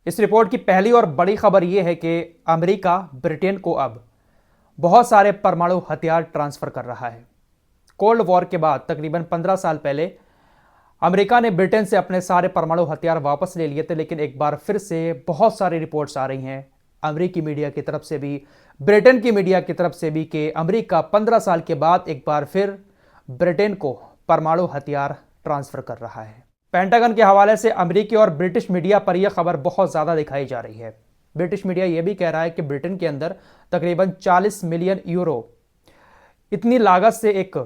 इस रिपोर्ट की पहली और बड़ी खबर यह है कि अमेरिका ब्रिटेन को अब बहुत सारे परमाणु हथियार ट्रांसफर कर रहा है। कोल्ड वॉर के बाद तकरीबन 15 साल पहले अमेरिका ने ब्रिटेन से अपने सारे परमाणु हथियार वापस ले लिए थे, लेकिन एक बार फिर से बहुत सारी रिपोर्ट्स आ रही हैं अमेरिकी मीडिया की तरफ से भी, ब्रिटेन की मीडिया की तरफ से भी, कि अमेरिका 15 साल के बाद एक बार फिर ब्रिटेन को परमाणु हथियार ट्रांसफर कर रहा है। पेंटागन के हवाले से अमेरिकी और ब्रिटिश मीडिया पर यह खबर बहुत ज़्यादा दिखाई जा रही है। ब्रिटिश मीडिया यह भी कह रहा है कि ब्रिटेन के अंदर तकरीबन 40 मिलियन यूरो इतनी लागत से एक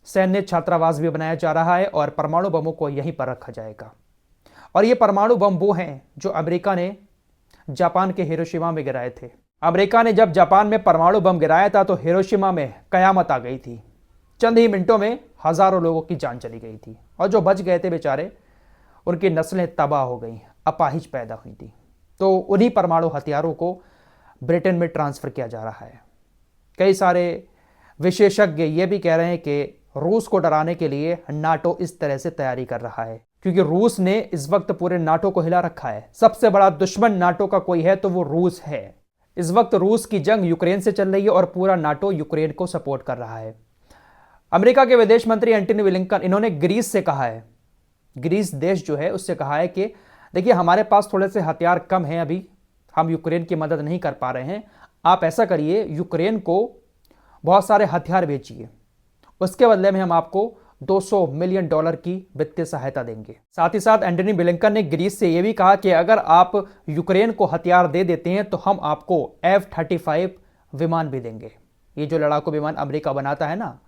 सैन्य छात्रावास भी बनाया जा रहा है और परमाणु बमों को यहीं पर रखा जाएगा। और ये परमाणु बम वो हैं जो अमेरिका ने जापान के हिरोशिमा में गिराए थे। अमेरिका ने जब जापान में परमाणु बम गिराया था तो हिरोशिमा में कयामत आ गई थी। चंद ही मिनटों में हजारों लोगों की जान चली गई थी और जो बच गए थे बेचारे, उनकी नस्लें तबाह हो गई, अपाहिज पैदा हुई थी। तो उन्हीं परमाणु हथियारों को ब्रिटेन में ट्रांसफ़र किया जा रहा है। कई सारे विशेषज्ञ ये भी कह रहे हैं कि रूस को डराने के लिए नाटो इस तरह से तैयारी कर रहा है, क्योंकि रूस ने इस वक्त पूरे नाटो को हिला रखा है। सबसे बड़ा दुश्मन नाटो का कोई है तो वो रूस है। इस वक्त रूस की जंग यूक्रेन से चल रही है और पूरा नाटो यूक्रेन को सपोर्ट कर रहा है। अमेरिका के विदेश मंत्री एंटनी ब्लिंकन, इन्होंने ग्रीस से कहा है, ग्रीस देश जो है उससे कहा है कि देखिए हमारे पास थोड़े से हथियार कम हैं, अभी हम यूक्रेन की मदद नहीं कर पा रहे हैं, आप ऐसा करिए यूक्रेन को बहुत सारे हथियार बेचिए, उसके बदले में हम आपको $200 मिलियन की वित्तीय सहायता देंगे। साथ ही साथ एंटनी ब्लिंकन ने ग्रीस से यह भी कहा कि अगर आप यूक्रेन को हथियार दे देते हैं तो हम आपको F-35 विमान भी देंगे। ये जो लड़ाकू विमान अमेरिका बनाता है ना,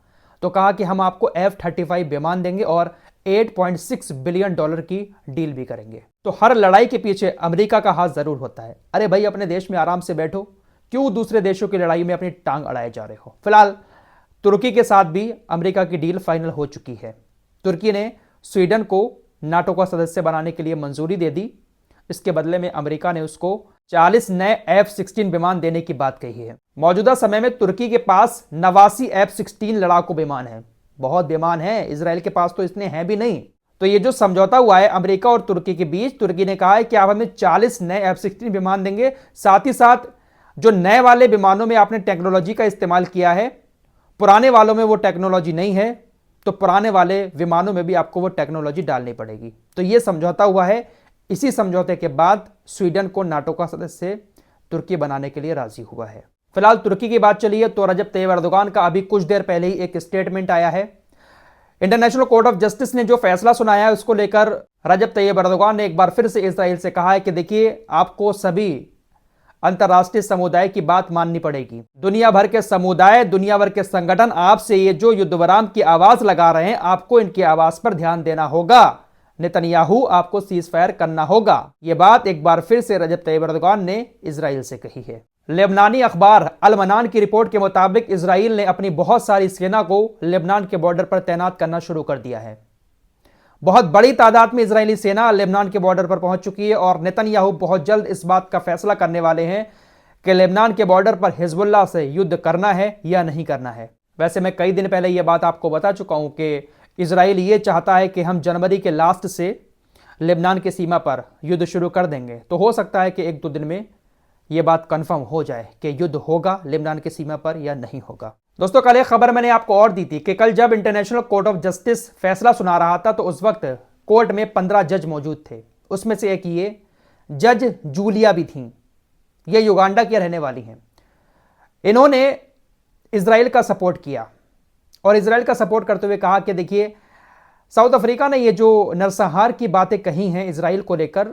तो कहा कि हम आपको F-35 विमान देंगे और $8.6 बिलियन की डील भी करेंगे। तो हर लड़ाई के पीछे अमेरिका का हाथ जरूर होता है। अरे भाई, अपने देश में आराम से बैठो, क्यों दूसरे देशों की लड़ाई में अपनी टांग अड़ाए जा रहे हो। फिलहाल तुर्की के साथ भी अमेरिका की डील फाइनल हो चुकी है। तुर्की ने स्वीडन को नाटो का सदस्य बनाने के लिए मंजूरी दे दी। इसके बदले में अमेरिका ने उसको 40 नए F-16 विमान देने की बात कही है। मौजूदा समय में तुर्की के पास 89 F-16 लड़ाकू विमान है। बहुत विमान है, इजराइल के पास तो इतने हैं भी नहीं। तो ये जो समझौता हुआ है अमेरिका और तुर्की के बीच, तुर्की ने कहा है कि आप हमें 40 नए F-16 विमान देंगे, साथ ही साथ जो नए वाले विमानों में आपने टेक्नोलॉजी का इस्तेमाल किया है, पुराने वालों में वो टेक्नोलॉजी नहीं है, तो पुराने वाले विमानों में भी आपको वो टेक्नोलॉजी डालनी पड़ेगी। तो ये समझौता हुआ है। इसी समझौते के बाद स्वीडन को नाटो का सदस्य तुर्की बनाने के लिए राजी हुआ है। फिलहाल तुर्की की बात चली है तो रजब तैयब एर्दोगान का अभी कुछ देर पहले ही एक स्टेटमेंट आया है। इंटरनेशनल कोर्ट ऑफ जस्टिस ने जो फैसला सुनाया है उसको लेकर रजब तैयब एर्दोगान ने एक बार फिर से इजराइल से कहा है कि देखिए, आपको सभी अंतर्राष्ट्रीय समुदाय की बात माननी पड़ेगी। दुनिया भर के समुदाय, दुनिया भर के संगठन आपसे ये जो युद्ध विराम की आवाज लगा रहे हैं, आपको इनकी आवाज पर ध्यान देना होगा। नेतन्याहू, आपको सीज फायर करना होगा। यह बात एक बार फिर से रजब तैयब एर्दोगान ने इजराइल से कही है। लेबनानी अखबार अल-मनान की रिपोर्ट के मुताबिक इजराइल ने अपनी बहुत सारी सेना को लेबनान के बॉर्डर पर तैनात करना शुरू कर दिया है। बहुत बड़ी तादाद में इजरायली सेना लेबनान के बॉर्डर पर पहुंच चुकी है और नेतन्याहू बहुत जल्द इस बात का फैसला करने वाले हैं कि लेबनान के बॉर्डर पर हिजबुल्लाह से युद्ध करना है या नहीं करना है। वैसे मैं कई दिन पहले यह बात आपको बता चुका हूं कि इजराइल ये चाहता है कि हम जनवरी के लास्ट से लेबनान की सीमा पर युद्ध शुरू कर देंगे। तो हो सकता है कि 1-2 दिन में यह बात कंफर्म हो जाए कि युद्ध होगा लेबनान की सीमा पर या नहीं होगा। दोस्तों, कल एक खबर मैंने आपको और दी थी कि कल जब इंटरनेशनल कोर्ट ऑफ जस्टिस फैसला सुना रहा था तो उस वक्त कोर्ट में 15 जज मौजूद थे। उसमें से एक ये जज जूलिया भी थीं। ये युगांडा की रहने वाली हैं। इन्होंने इजराइल का सपोर्ट किया और इजराइल का सपोर्ट करते हुए कहा कि देखिए, साउथ अफ्रीका ने ये जो नरसंहार की बातें कही हैं इजराइल को लेकर,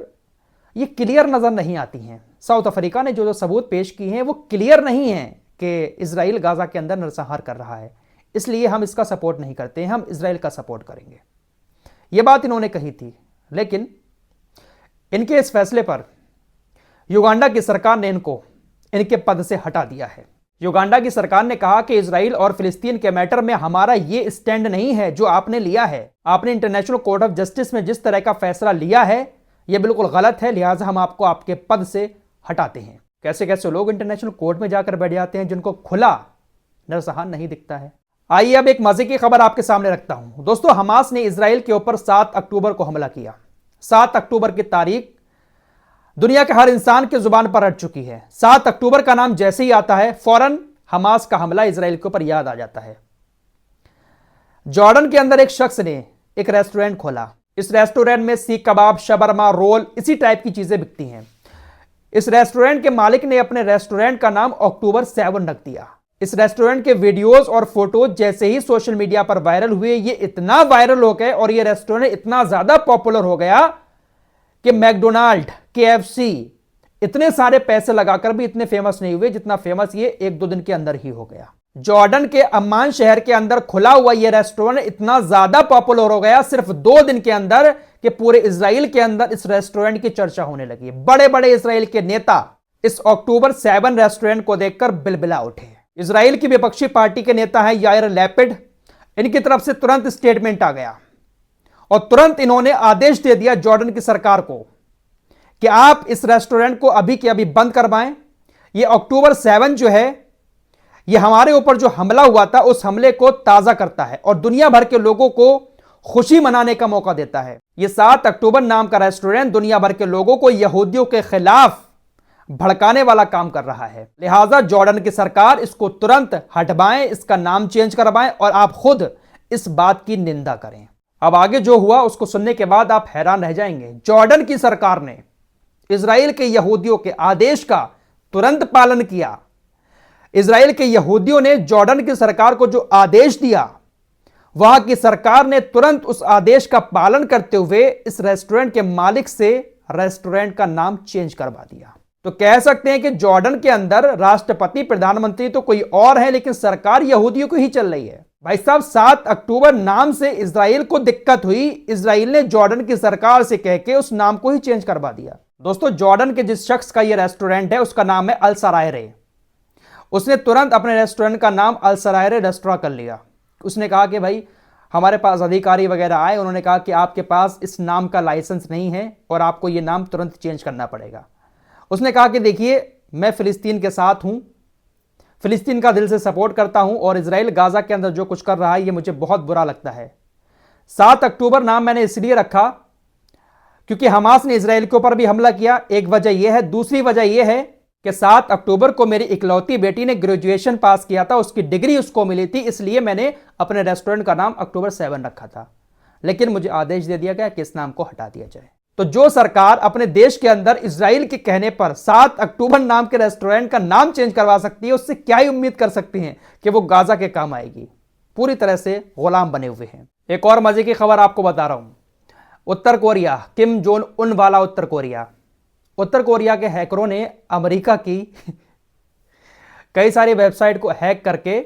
ये क्लियर नजर नहीं आती हैं। साउथ अफ्रीका ने जो सबूत पेश किए हैं वो क्लियर नहीं है कि इजराइल गाजा के अंदर नरसंहार कर रहा है, इसलिए हम इसका सपोर्ट नहीं करते, हम इजराइल का सपोर्ट करेंगे। यह बात इन्होंने कही थी। लेकिन इनके इस फैसले पर युगांडा की सरकार ने इनको इनके पद से हटा दिया है। युगांडा की सरकार ने कहा कि इजराइल और फिलिस्तीन के मैटर में हमारा ये स्टैंड नहीं है जो आपने लिया है। आपने इंटरनेशनल कोर्ट ऑफ जस्टिस में जिस तरह का फैसला लिया है यह बिल्कुल गलत है, लिहाजा हम आपको आपके पद से हटाते हैं। कैसे कैसे लोग इंटरनेशनल कोर्ट में जाकर बैठ जाते हैं जिनको खुला नरसंहार नहीं दिखता है। आइए अब एक मजे की खबर आपके सामने रखता हूं। दोस्तों, हमास ने इजराइल के ऊपर 7 अक्टूबर को हमला किया। 7 अक्टूबर की तारीख दुनिया के हर इंसान की जुबान पर अट चुकी है। 7 अक्टूबर का नाम जैसे ही आता है फौरन हमास का हमला इजराइल के ऊपर याद आ जाता है। जॉर्डन के अंदर एक शख्स ने एक रेस्टोरेंट खोला। इस रेस्टोरेंट में सीख कबाब, शबरमा, रोल, इसी टाइप की चीजें बिकती हैं। इस रेस्टोरेंट के मालिक ने अपने रेस्टोरेंट का नाम अक्टूबर 7 रख दिया। इस रेस्टोरेंट के वीडियोस और फोटोज जैसे ही सोशल मीडिया पर वायरल हुए, ये इतना वायरल हो गए और ये रेस्टोरेंट इतना ज्यादा पॉपुलर हो गया कि मैकडोनाल्ड, KFC इतने सारे पैसे लगाकर भी इतने फेमस नहीं हुए जितना फेमस ये 1-2 दिन के अंदर ही हो गया। जॉर्डन के अम्मान शहर के अंदर खुला हुआ यह रेस्टोरेंट इतना ज्यादा पॉपुलर हो गया सिर्फ 2 दिन के अंदर कि पूरे इजराइल के अंदर इस रेस्टोरेंट की चर्चा होने लगी। बड़े बड़े इजराइल के नेता इस अक्टूबर 7 रेस्टोरेंट को देखकर बिलबिला उठे। इजराइल की विपक्षी पार्टी के नेता हैं याइर लैपिड, इनकी तरफ से तुरंत स्टेटमेंट आ गया और तुरंत इन्होंने आदेश दे दिया जॉर्डन की सरकार को कि आप इस रेस्टोरेंट को अभी के अभी बंद करवाएं। ये अक्टूबर 7 जो है ये हमारे ऊपर जो हमला हुआ था उस हमले को ताजा करता है और दुनिया भर के लोगों को खुशी मनाने का मौका देता है। ये 7 अक्टूबर नाम का रेस्टोरेंट दुनिया भर के लोगों को यहूदियों के खिलाफ भड़काने वाला काम कर रहा है। लिहाजा जॉर्डन की सरकार इसको तुरंत हटवाएं, इसका नाम चेंज करवाएं और आप खुद इस बात की निंदा करें। अब आगे जो हुआ उसको सुनने के बाद आप हैरान रह जाएंगे। जॉर्डन की सरकार ने इजराइल के यहूदियों के आदेश का तुरंत पालन किया। इजराइल के यहूदियों ने जॉर्डन की सरकार को जो आदेश दिया, वहां की सरकार ने तुरंत उस आदेश का पालन करते हुए इस रेस्टोरेंट के मालिक से रेस्टोरेंट का नाम चेंज करवा दिया। तो कह सकते हैं कि जॉर्डन के अंदर राष्ट्रपति, प्रधानमंत्री तो कोई और है लेकिन सरकार यहूदियों को ही चल रही है। भाई साहब, 7 अक्टूबर नाम से इजराइल को दिक्कत हुई, इजराइल ने जॉर्डन की सरकार से कह के उस नाम को ही चेंज करवा दिया। दोस्तों, जॉर्डन के जिस शख्स का यह रेस्टोरेंट है उसका नाम है अल सरायरे। उसने तुरंत अपने रेस्टोरेंट का नाम अल सरायरे रेस्टोरेंट कर लिया। उसने कहा कि भाई हमारे पास अधिकारी वगैरह आए, उन्होंने कहा कि आपके पास इस नाम का लाइसेंस नहीं है और आपको यह नाम तुरंत चेंज करना पड़ेगा। उसने कहा कि देखिए, मैं फिलिस्तीन के साथ हूं, फिलिस्तीन का दिल से सपोर्ट करता हूं और इजराइल गाजा के अंदर जो कुछ कर रहा है ये मुझे बहुत बुरा लगता है। 7 अक्टूबर नाम मैंने इसलिए रखा क्योंकि हमास ने इजराइल के ऊपर भी हमला किया, एक वजह यह है। दूसरी वजह यह है कि 7 अक्टूबर को मेरी इकलौती बेटी ने ग्रेजुएशन पास किया था, उसकी डिग्री उसको मिली थी, इसलिए मैंने अपने रेस्टोरेंट का नाम अक्टूबर 7 रखा था। लेकिन मुझे आदेश दे दिया गया कि इस नाम को हटा दिया जाए। तो जो सरकार अपने देश के अंदर इजराइल के कहने पर 7 अक्टूबर नाम के रेस्टोरेंट का नाम चेंज करवा सकती है, उससे क्या ही उम्मीद कर सकती हैं कि वो गाजा के काम आएगी। पूरी तरह से गुलाम बने हुए हैं। एक और मजे की खबर आपको बता रहा हूं। उत्तर कोरिया, किम जोंग उन वाला उत्तर कोरिया के हैकरों ने अमेरिका की कई सारी वेबसाइट को हैक करके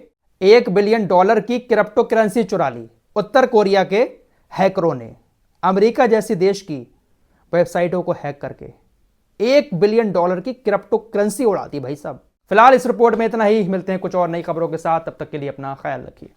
$1 बिलियन की क्रिप्टो करेंसी चुरा ली। उत्तर कोरिया के हैकरों ने अमेरिका जैसी देश की वेबसाइटों को हैक करके $1 बिलियन की क्रिप्टो करेंसी उड़ा दी। भाई साहब, फिलहाल इस रिपोर्ट में इतना ही। मिलते हैं कुछ और नई खबरों के साथ, तब तक के लिए अपना ख्याल रखिए।